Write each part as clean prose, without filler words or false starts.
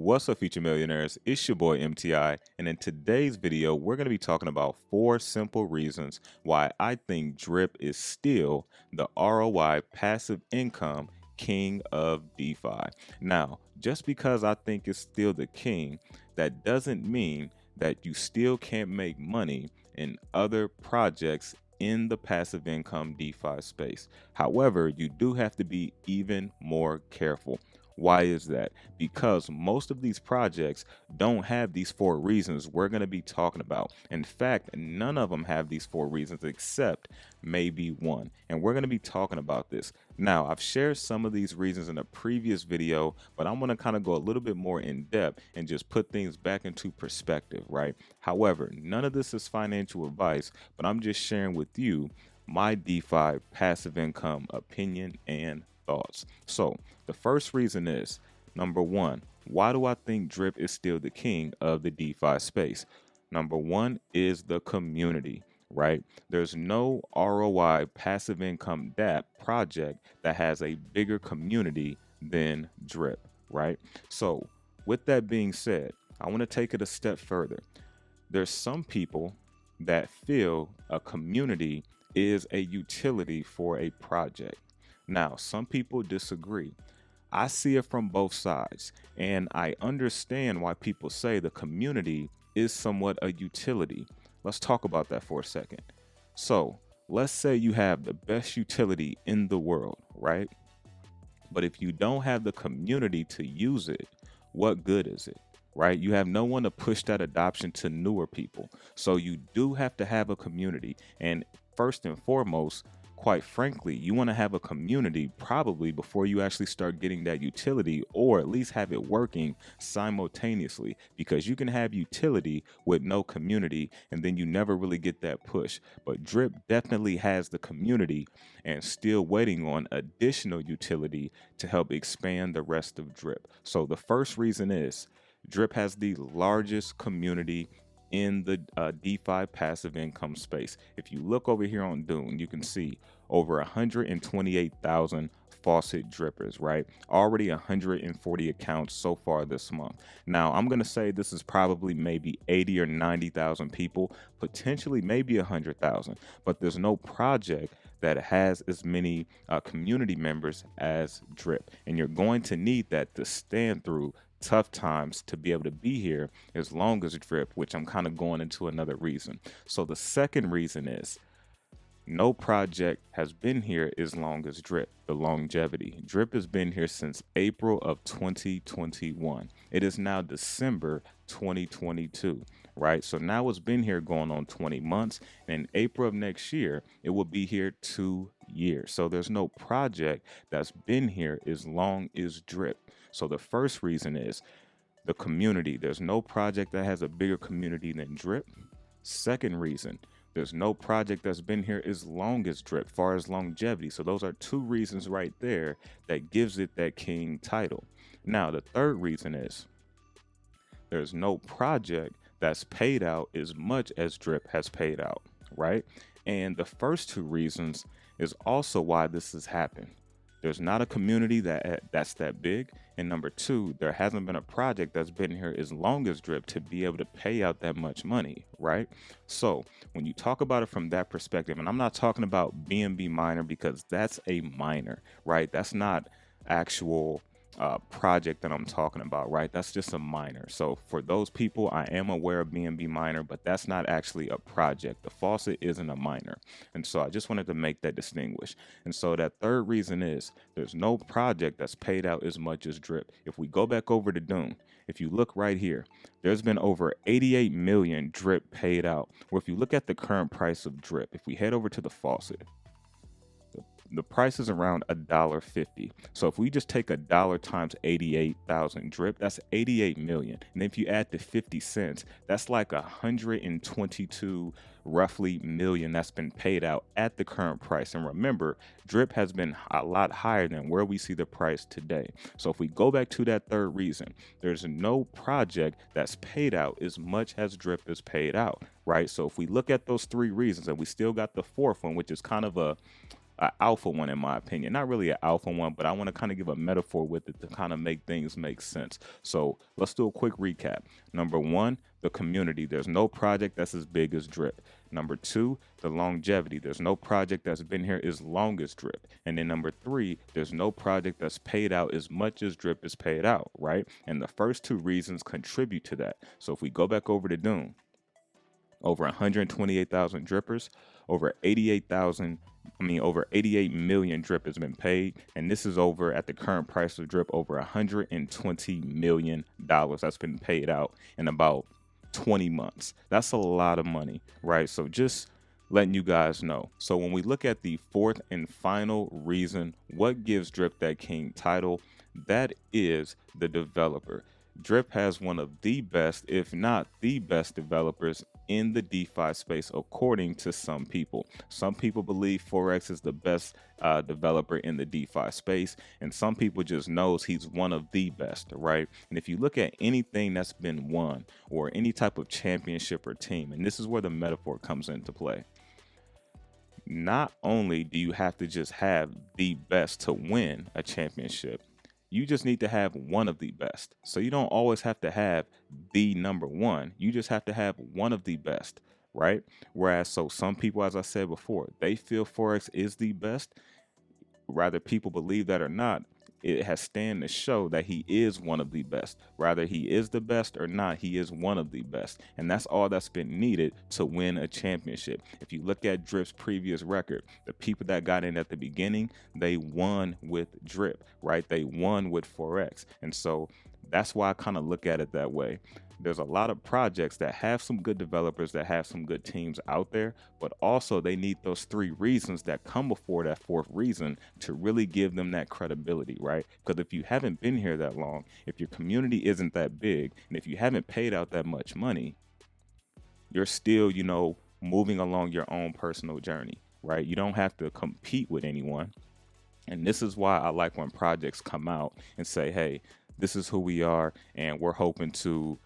What's up, future millionaires? It's your boy MTI, and in today's video, we're going to be talking about 4 simple reasons why I think DRIP is still the ROI passive income king of DeFi. Now, just because I think it's still the king, that doesn't mean that you still can't make money in other projects in the passive income DeFi space. However, you do have to be even more careful. Why is that? Because most of these projects don't have these 4 reasons we're going to be talking about. In fact, none of them have these 4 reasons except maybe one. And we're going to be talking about this. Now, I've shared some of these reasons in a previous video, but I'm going to kind of go a little bit more in depth and just put things back into perspective, right? However, none of this is financial advice, but I'm just sharing with you my DeFi passive income opinion and thoughts. So the first reason is, number one, why do I think DRIP is still the king of the DeFi space? Number one is the community, right? There's no ROI passive income dApp project that has a bigger community than DRIP, right? So with that being said, I want to take it a step further. There's some people that feel a community is a utility for a project. Now, some people disagree. I see it from both sides, and I understand why people say the community is somewhat a utility. Let's talk about that for a second. So, let's say you have the best utility in the world, right? But if you don't have the community to use it, what good is it? Right? You have no one to push that adoption to newer people. So you do have to have a community. And first and foremost, quite frankly, you want to have a community probably before you actually start getting that utility, or at least have it working simultaneously, because you can have utility with no community and then you never really get that push. But DRIP definitely has the community and still waiting on additional utility to help expand the rest of DRIP. So the first reason is DRIP has the largest community in the DeFi passive income space. If you look over here on Dune, you can see over 128,000 faucet drippers, right? Already 140 accounts so far this month. Now, I'm going to say this is probably maybe 80 or 90,000 people, potentially maybe 100,000, but there's no project that has as many community members as DRIP. And you're going to need that to stand through tough times to be able to be here as long as DRIP, which I'm kind of going into another reason. So the second reason is no project has been here as long as DRIP, the longevity. DRIP has been here since April of 2021. It is now December 2022, right? So now it's been here going on 20 months. And in April of next year, it will be here 2 years. So there's no project that's been here as long as DRIP. So the first reason is the community. There's no project that has a bigger community than DRIP. Second reason, there's no project that's been here as long as DRIP, far as longevity. So those are 2 reasons right there that gives it that king title. Now, the third reason is there's no project that's paid out as much as DRIP has paid out, right? And the first 2 reasons is also why this has happened. There's not a community that's that big. And number 2, there hasn't been a project that's been here as long as DRIP to be able to pay out that much money, right? So when you talk about it from that perspective, and I'm not talking about BNB miner because that's a miner, right? That's not actual project that I'm talking about, right? That's just a miner. So for those people, I am aware of BNB miner, but that's not actually a project. The faucet isn't a miner. And so I just wanted to make that distinguish. And so that third reason is there's no project that's paid out as much as DRIP. If we go back over to Dune, if you look right here, there's been over 88 million DRIP paid out. Or if you look at the current price of DRIP, if we head over to the faucet, the price is around $1.50. So if we just take $1 times 88,000 DRIP, that's 88 million. And if you add the 50 cents, that's like 122 roughly million that's been paid out at the current price. And remember, DRIP has been a lot higher than where we see the price today. So if we go back to that third reason, there's no project that's paid out as much as DRIP is paid out, right? So if we look at those 3 reasons, and we still got the fourth one, which is kind of a an alpha one in my opinion. Not really an alpha one, but I want to kind of give a metaphor with it to kind of make things make sense. So let's do a quick recap. Number one, the community. There's no project that's as big as Drip. Number two, the longevity. There's no project that's been here as long as Drip. And then number three, there's no project that's paid out as much as Drip is paid out, right? And the first two reasons contribute to that. So if we go back over to Doom, over 128,000 drippers, over 88 million drip has been paid, and this is over, at the current price of drip, over $120 million that's been paid out in about 20 months. That's a lot of money, right? So just letting you guys know. So when we look at the fourth and final reason, what gives Drip that king title, that is the developer. Drip has one of the best, if not the best, developers in the DeFi space, according to some people. Some people believe Forex is the best developer in the DeFi space, and some people just knows he's one of the best, right? And if you look at anything that's been won, or any type of championship or team, and this is where the metaphor comes into play, not only do you have to just have the best to win a championship, you just need to have one of the best. So you don't always have to have the number one. You just have to have one of the best, right? Whereas, so some people, as I said before, they feel Forex is the best. Rather people believe that or not, it has stand to show that he is one of the best. Rather he is the best or not, he is one of the best. And that's all that's been needed to win a championship. If you look at Drip's previous record, the people that got in at the beginning, they won with Drip, right? They won with Forex. And so that's why I kind of look at it that way. There's a lot of projects that have some good developers, that have some good teams out there, but also they need those three reasons that come before that fourth reason to really give them that credibility, right? Because if you haven't been here that long, if your community isn't that big, and if you haven't paid out that much money, you're still, moving along your own personal journey, right? You don't have to compete with anyone. And this is why I like when projects come out and say, hey, this is who we are, and we're hoping to,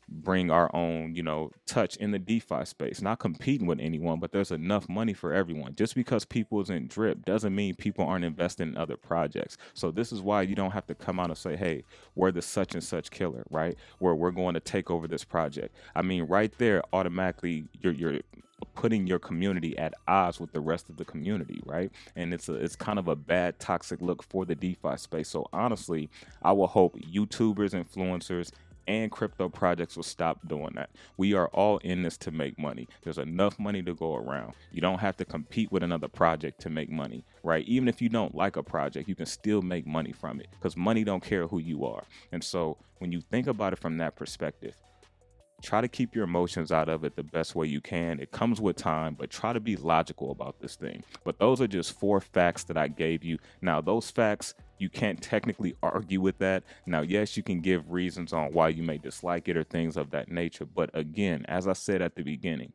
bring our own, touch in the DeFi space, not competing with anyone, but there's enough money for everyone. Just because people isn't Drip doesn't mean people aren't investing in other projects. So this is why you don't have to come out and say, hey, we're the such and such killer, right? Where we're going to take over this project. I mean, right there, automatically you're putting your community at odds with the rest of the community, right? And it's kind of a bad, toxic look for the DeFi space. So honestly, I will hope YouTubers, influencers, and crypto projects will stop doing that. We are all in this to make money. There's enough money to go around. You don't have to compete with another project to make money, right? Even if you don't like a project, you can still make money from it, because money don't care who you are. And so when you think about it from that perspective, try to keep your emotions out of it the best way you can. It comes with time, but try to be logical about this thing. But those are just 4 facts that I gave you. Now, those facts, you can't technically argue with that. Now, yes, you can give reasons on why you may dislike it or things of that nature. But again, as I said at the beginning,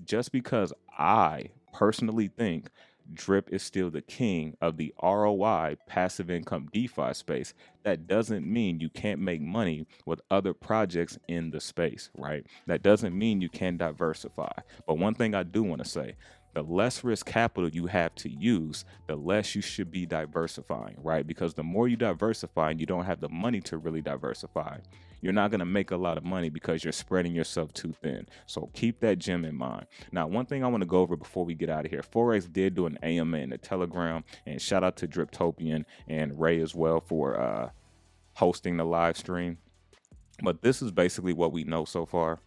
just because I personally think Drip is still the king of the ROI passive income DeFi space, that doesn't mean you can't make money with other projects in the space, right? That doesn't mean you can't diversify. But one thing I do want to say, the less risk capital you have to use, the less you should be diversifying, right? Because the more you diversify and you don't have the money to really diversify, you're not going to make a lot of money because you're spreading yourself too thin. So keep that gem in mind. Now, one thing I want to go over before we get out of here, Forex did do an AMA in the Telegram, and shout out to Driptopian and Ray as well for hosting the live stream. But this is basically what we know so far.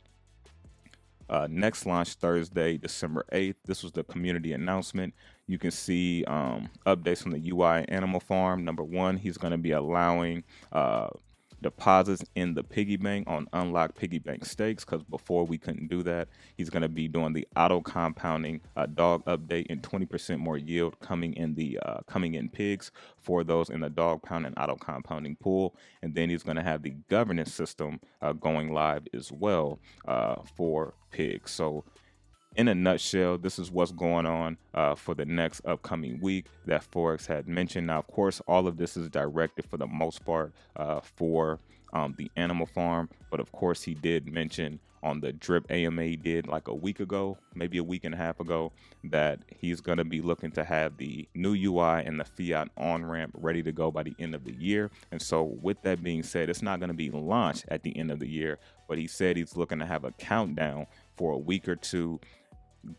Next launch Thursday, December 8th. This was the community announcement. You can see updates from the UI Animal Farm. Number 1, he's going to be allowing deposits in the piggy bank on unlocked piggy bank stakes, because before we couldn't do that. He's going to be doing the auto compounding dog update, and 20% more yield coming in pigs for those in the dog pound and auto compounding pool. And then he's going to have the governance system going live as well for pigs. So in a nutshell, this is what's going on for the next upcoming week that Forex had mentioned. Now, of course, all of this is directed for the most part for the animal farm. But of course, he did mention on the drip AMA he did like a week ago, maybe a week and a half ago, that he's going to be looking to have the new UI and the fiat on-ramp ready to go by the end of the year. And so with that being said, it's not going to be launched at the end of the year, but he said he's looking to have a countdown for a week or two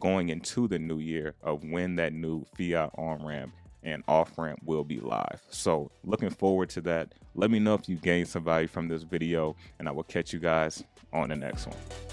going into the new year of when that new fiat on-ramp and off-ramp will be live. So looking forward to that. Let me know if you gained some value from this video, and I will catch you guys on the next one.